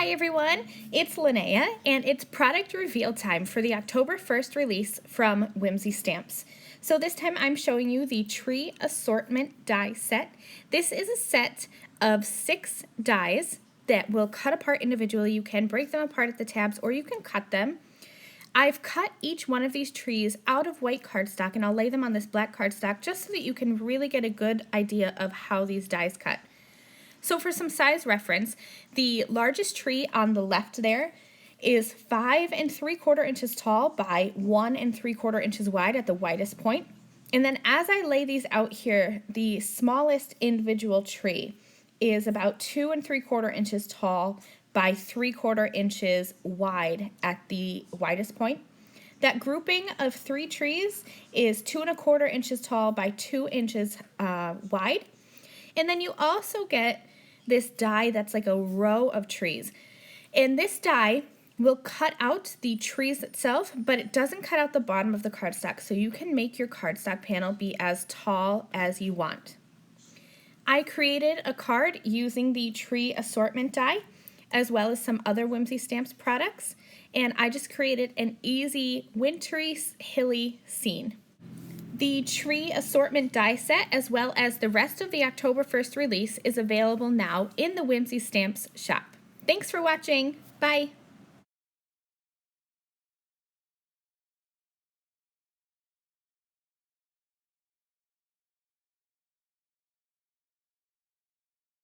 Hi everyone, it's Linnea, and it's product reveal time for the October 1st release from Whimsy Stamps. So this time I'm showing you the Tree Assortment Die Set. This is a set of 6 dies that will cut apart individually. You can break them apart at the tabs or you can cut them. I've cut each one of these trees out of white cardstock and I'll lay them on this black cardstock just so that you can really get a good idea of how these dies cut. So for some size reference, the largest tree on the left there is 5 3/4 inches tall by 1 3/4 inches wide at the widest point. And then as I lay these out here, the smallest individual tree is about 2 3/4 inches tall by 3/4 inches wide at the widest point. That grouping of 3 trees is 2 1/4 inches tall by 2 inches wide. And then you also get this die that's like a row of trees. And this die will cut out the trees itself, but it doesn't cut out the bottom of the cardstock, so you can make your cardstock panel be as tall as you want. I created a card using the Tree Assortment die, as well as some other Whimsy Stamps products, and I just created an easy wintry, hilly scene. The Tree Assortment Die Set, as well as the rest of the October 1st release, is available now in the Whimsy Stamps shop. Thanks for watching. Bye.